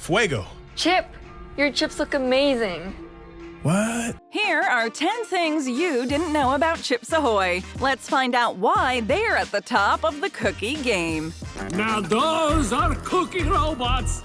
Fuego. Chip, your chips look amazing. What? Here are 10 things you didn't know about Chips Ahoy. Let's find out why they're at the top of the cookie game. Now those are cookie robots.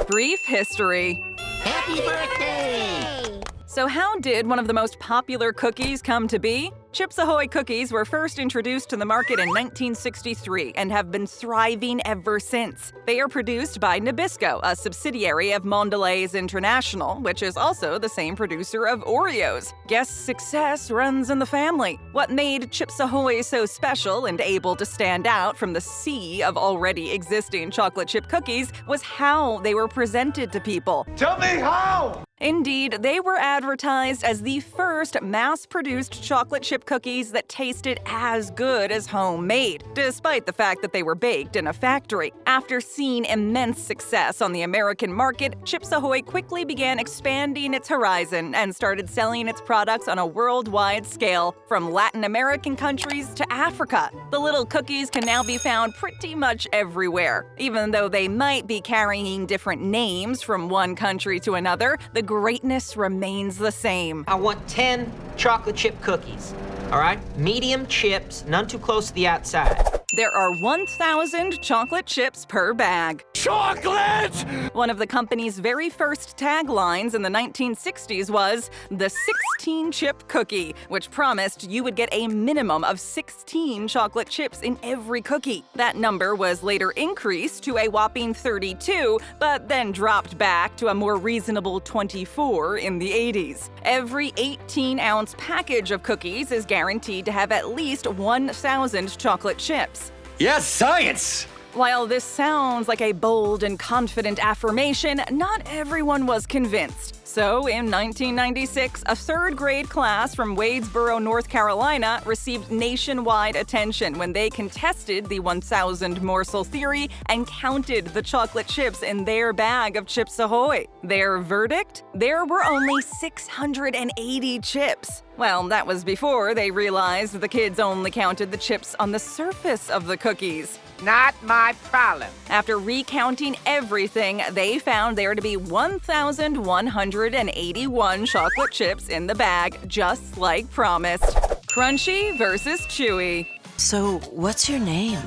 Brief history. Happy birthday! So how did one of the most popular cookies come to be? Chips Ahoy cookies were first introduced to the market in 1963 and have been thriving ever since. They are produced by Nabisco, a subsidiary of Mondelēz International, which is also the same producer of Oreos. Guess success runs in the family. What made Chips Ahoy so special and able to stand out from the sea of already existing chocolate chip cookies was how they were presented to people. Tell me how! Indeed, they were advertised as the first mass-produced chocolate chip cookies that tasted as good as homemade, despite the fact that they were baked in a factory. After seeing immense success on the American market, Chips Ahoy quickly began expanding its horizon and started selling its products on a worldwide scale, from Latin American countries to Africa. The little cookies can now be found pretty much everywhere. Even though they might be carrying different names from one country to another, the greatness remains the same. I want 10 chocolate chip cookies, all right? Medium chips, none too close to the outside. There are 1,000 chocolate chips per bag. Chocolate! One of the company's very first taglines in the 1960s was the 16-chip cookie, which promised you would get a minimum of 16 chocolate chips in every cookie. That number was later increased to a whopping 32, but then dropped back to a more reasonable 24 in the 80s. Every 18-ounce package of cookies is guaranteed to have at least 1,000 chocolate chips. Yes, science! While this sounds like a bold and confident affirmation, not everyone was convinced. So, in 1996, a third-grade class from Wadesboro, North Carolina, received nationwide attention when they contested the 1,000-morsel theory and counted the chocolate chips in their bag of Chips Ahoy. Their verdict? There were only 680 chips. Well, that was before they realized the kids only counted the chips on the surface of the cookies. Not my problem. After recounting everything, they found there to be 1,181 chocolate chips in the bag, just like promised. Crunchy versus Chewy. So, what's your name?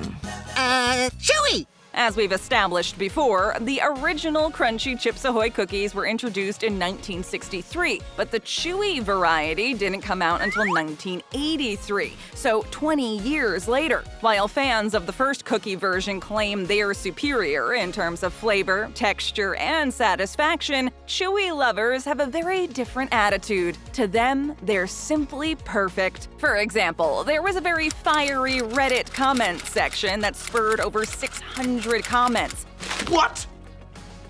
Chewy! As we've established before, the original Crunchy Chips Ahoy cookies were introduced in 1963, but the Chewy variety didn't come out until 1983, so 20 years later. While fans of the first cookie version claim they're superior in terms of flavor, texture, and satisfaction, Chewy lovers have a very different attitude. To them, they're simply perfect. For example, there was a very fiery Reddit comment section that spurred over 600 comments. What?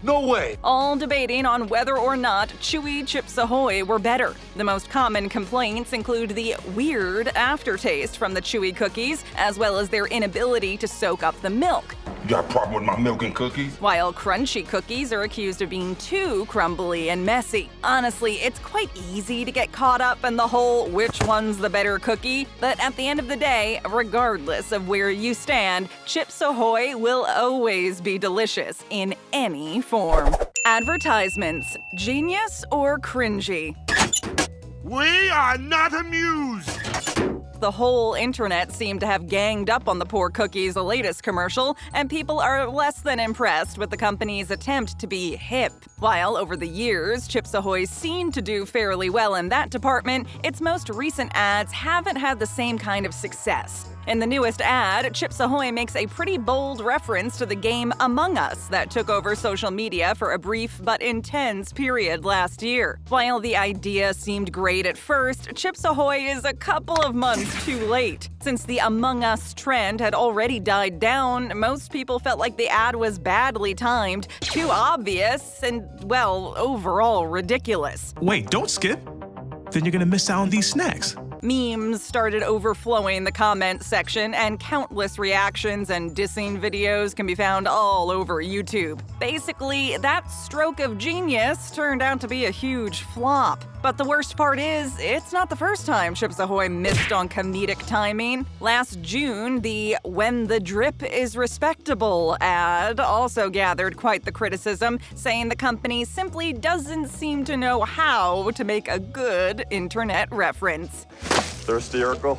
No way! All debating on whether or not Chewy Chips Ahoy were better. The most common complaints include the weird aftertaste from the Chewy cookies, as well as their inability to soak up the milk. You got a problem with my milk and cookies? While Crunchy cookies are accused of being too crumbly and messy. Honestly, it's quite easy to get caught up in the whole which one's the better cookie, but at the end of the day, regardless of where you stand, Chips Ahoy will always be delicious in any form. Advertisements, genius or cringy? We are not amused! The whole internet seemed to have ganged up on the poor cookies' latest commercial, and people are less than impressed with the company's attempt to be hip. While over the years, Chips Ahoy's seemed to do fairly well in that department, its most recent ads haven't had the same kind of success. In the newest ad, Chips Ahoy makes a pretty bold reference to the game Among Us that took over social media for a brief but intense period last year. While the idea seemed great at first, Chips Ahoy is a couple of months too late. Since the Among Us trend had already died down, most people felt like the ad was badly timed, too obvious, and, well, overall ridiculous. Wait, don't skip. Then you're gonna miss out on these snacks. Memes started overflowing the comment section, and countless reactions and dissing videos can be found all over YouTube. Basically, that stroke of genius turned out to be a huge flop. But the worst part is, it's not the first time Chips Ahoy missed on comedic timing. Last June, the "When the Drip is Respectable" ad also gathered quite the criticism, saying the company simply doesn't seem to know how to make a good internet reference. Thirsty, Urkel?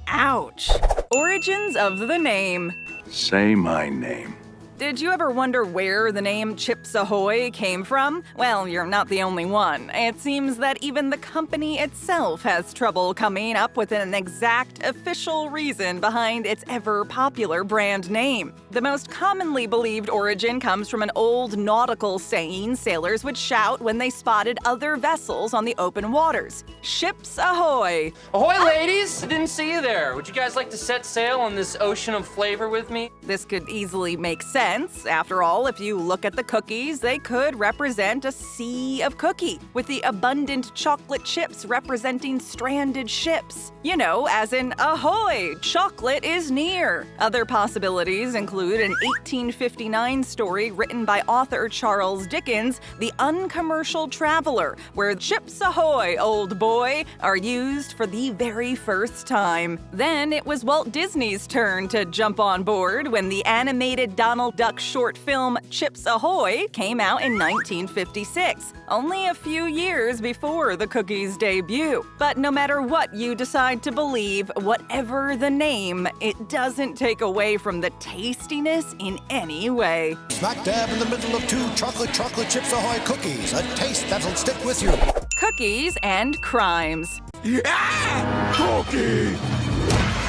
Ouch. Origins of the name. Say my name. Did you ever wonder where the name Chips Ahoy came from? Well, you're not the only one. It seems that even the company itself has trouble coming up with an exact official reason behind its ever-popular brand name. The most commonly believed origin comes from an old nautical saying sailors would shout when they spotted other vessels on the open waters. Ships Ahoy! Ahoy, ladies! I didn't see you there. Would you guys like to set sail on this ocean of flavor with me? This could easily make sense. After all, if you look at the cookies, they could represent a sea of cookie, with the abundant chocolate chips representing stranded ships. You know, as in, ahoy, chocolate is near. Other possibilities include an 1859 story written by author Charles Dickens, The Uncommercial Traveler, where Chips Ahoy, old boy, are used for the very first time. Then it was Walt Disney's turn to jump on board when the animated Donald Duck short film Chips Ahoy came out in 1956, only a few years before the cookie's debut. But no matter what you decide to believe, whatever the name, it doesn't take away from the tastiness in any way. Smack dab in the middle of two chocolate Chips Ahoy cookies, a taste that'll stick with you. Cookies and crimes. Yeah! Cookie!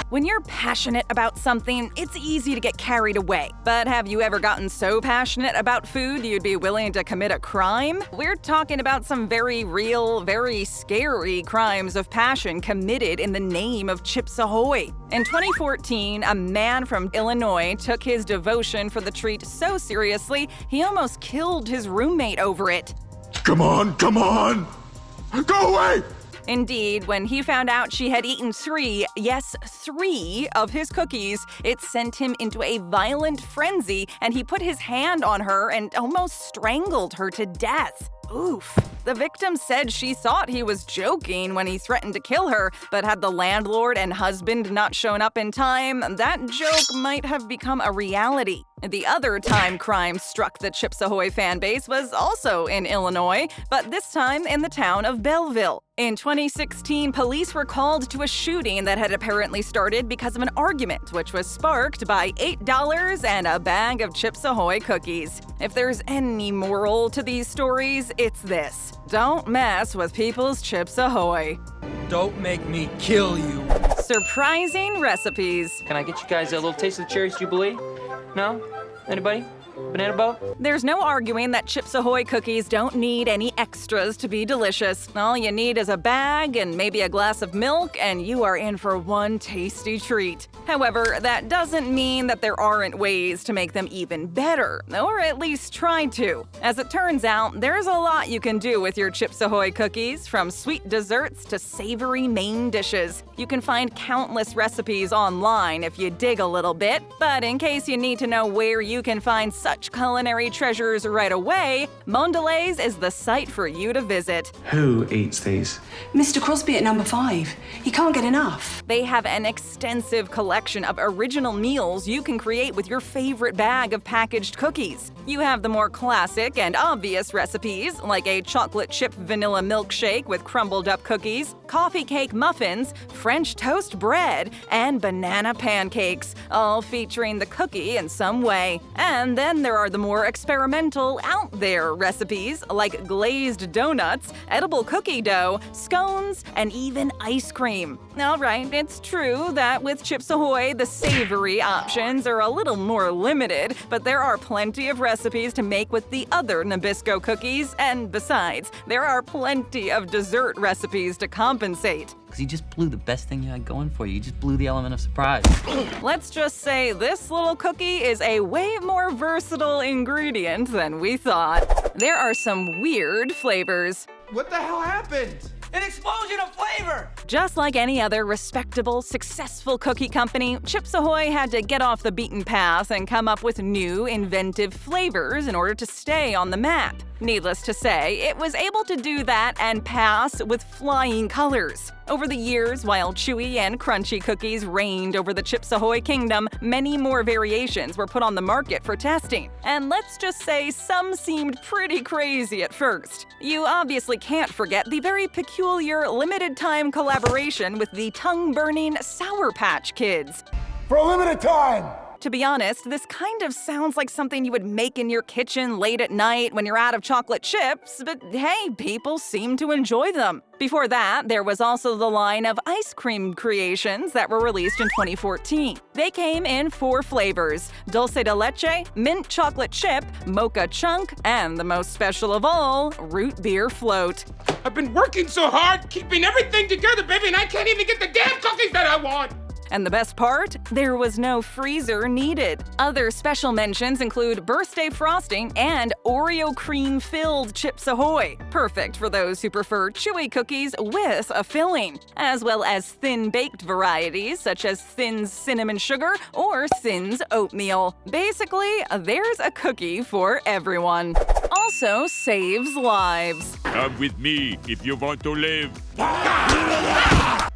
When you're passionate about something, it's easy to get carried away. But have you ever gotten so passionate about food you'd be willing to commit a crime? We're talking about some very real, very scary crimes of passion committed in the name of Chips Ahoy. In 2014, a man from Illinois took his devotion for the treat so seriously, he almost killed his roommate over it. Come on! Go away! Indeed, when he found out she had eaten three of his cookies, it sent him into a violent frenzy, and he put his hand on her and almost strangled her to death. Oof. The victim said she thought he was joking when he threatened to kill her, but had the landlord and husband not shown up in time, that joke might have become a reality. The other time crime struck the Chips Ahoy fanbase was also in Illinois, but this time in the town of Belleville. In 2016, police were called to a shooting that had apparently started because of an argument, which was sparked by $8 and a bag of Chips Ahoy cookies. If there's any moral to these stories, it's this: don't mess with people's Chips Ahoy. Don't make me kill you. Surprising recipes. Can I get you guys a little taste of the Cherries Jubilee? No? Anybody? Banana boat? There's no arguing that Chips Ahoy cookies don't need any extras to be delicious. All you need is a bag and maybe a glass of milk, and you are in for one tasty treat. However, that doesn't mean that there aren't ways to make them even better, or at least try to. As it turns out, there's a lot you can do with your Chips Ahoy cookies, from sweet desserts to savory main dishes. You can find countless recipes online if you dig a little bit, but in case you need to know where you can find such culinary treasures right away, Mondelēz is the site for you to visit. Who eats these? Mr. Crosby at number 5. He can't get enough. They have an extensive collection of original meals you can create with your favorite bag of packaged cookies. You have the more classic and obvious recipes, like a chocolate chip vanilla milkshake with crumbled up cookies, coffee cake muffins, French toast bread, and banana pancakes, all featuring the cookie in some way. And then there are the more experimental, out there recipes, like glazed donuts, edible cookie dough, scones, and even ice cream. All right, it's true that with Chips Ahoy, the savory options are a little more limited, but there are plenty of recipes to make with the other Nabisco cookies, and besides, there are plenty of dessert recipes to compensate. Because you just blew the best thing you had going for you. You just blew the element of surprise. Let's just say this little cookie is a way more versatile ingredient than we thought. There are some weird flavors. What the hell happened? An explosion of flavor! Just like any other respectable, successful cookie company, Chips Ahoy had to get off the beaten path and come up with new, inventive flavors in order to stay on the map. Needless to say, it was able to do that and pass with flying colors. Over the years, while chewy and crunchy cookies reigned over the Chips Ahoy kingdom, many more variations were put on the market for testing. And let's just say some seemed pretty crazy at first. You obviously can't forget the very peculiar limited-time collaboration with the tongue-burning Sour Patch Kids. For a limited time! To be honest, this kind of sounds like something you would make in your kitchen late at night when you're out of chocolate chips, but hey, people seem to enjoy them. Before that, there was also the line of ice cream creations that were released in 2014. They came in 4 flavors: dulce de leche, mint chocolate chip, mocha chunk, and the most special of all, root beer float. I've been working so hard, keeping everything together, baby, and I can't even get the damn cookies that I want! And the best part? There was no freezer needed. Other special mentions include birthday frosting and Oreo cream-filled Chips Ahoy, perfect for those who prefer chewy cookies with a filling, as well as thin-baked varieties such as Thin's cinnamon sugar or Thin's oatmeal. Basically, there's a cookie for everyone. Also saves lives. Come with me if you want to live.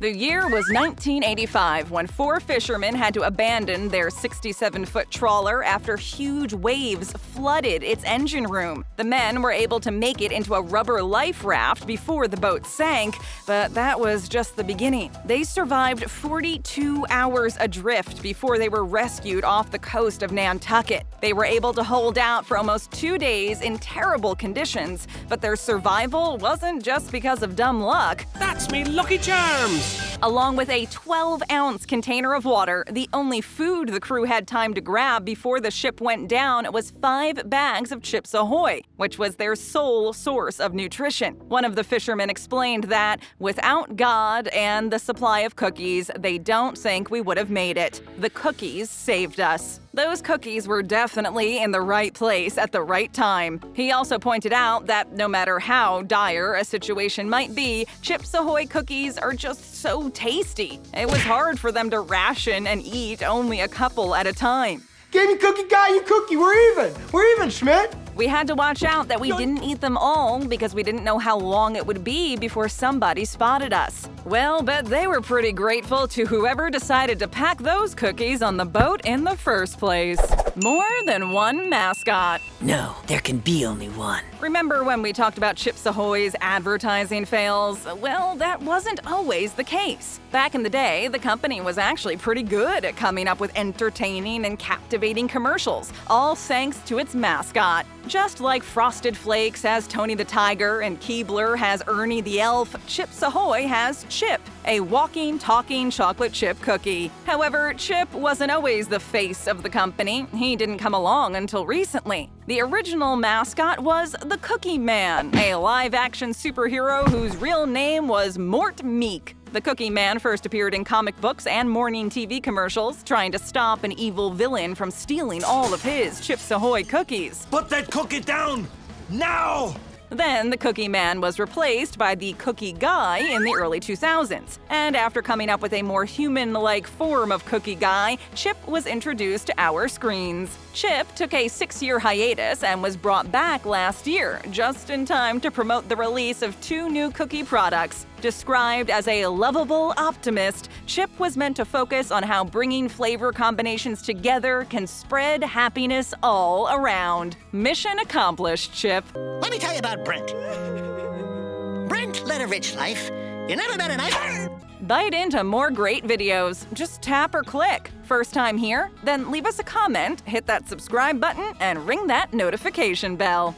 The year was 1985 when 4 fishermen had to abandon their 67-foot trawler after huge waves flooded its engine room. The men were able to make it into a rubber life raft before the boat sank, but that was just the beginning. They survived 42 hours adrift before they were rescued off the coast of Nantucket. They were able to hold out for almost 2 days in terrible conditions, but their survival wasn't just because of dumb luck. That's me Lucky Charms! Along with a 12-ounce container of water, the only food the crew had time to grab before the ship went down was 5 bags of Chips Ahoy, which was their sole source of nutrition. One of the fishermen explained that, without God and the supply of cookies, they don't think we would have made it. The cookies saved us. Those cookies were definitely in the right place at the right time. He also pointed out that no matter how dire a situation might be, Chips Ahoy cookies are just so tasty. It was hard for them to ration and eat only a couple at a time. Give me cookie guy, you cookie, we're even, Schmidt. We had to watch out that we didn't eat them all because we didn't know how long it would be before somebody spotted us. Well, bet they were pretty grateful to whoever decided to pack those cookies on the boat in the first place. More than one mascot. No, there can be only one. Remember when we talked about Chips Ahoy's advertising fails? Well, that wasn't always the case. Back in the day, the company was actually pretty good at coming up with entertaining and captivating commercials, all thanks to its mascot. Just like Frosted Flakes has Tony the Tiger and Keebler has Ernie the Elf, Chips Ahoy has Chip, a walking, talking chocolate chip cookie. However, Chip wasn't always the face of the company. He didn't come along until recently. The original mascot was the Cookie Man, a live-action superhero whose real name was Mort Meek. The Cookie Man first appeared in comic books and morning TV commercials, trying to stop an evil villain from stealing all of his Chips Ahoy cookies. Put that cookie down! Now! Then the Cookie Man was replaced by the Cookie Guy in the early 2000s. And after coming up with a more human-like form of Cookie Guy, Chip was introduced to our screens. Chip took a 6-year hiatus and was brought back last year, just in time to promote the release of 2 new cookie products. Described as a lovable optimist, Chip was meant to focus on how bringing flavor combinations together can spread happiness all around. Mission accomplished, Chip. Let me tell you about Brent. Brent led a rich life. You never met a nice... Bite into more great videos. Just tap or click. First time here? Then leave us a comment, hit that subscribe button, and ring that notification bell.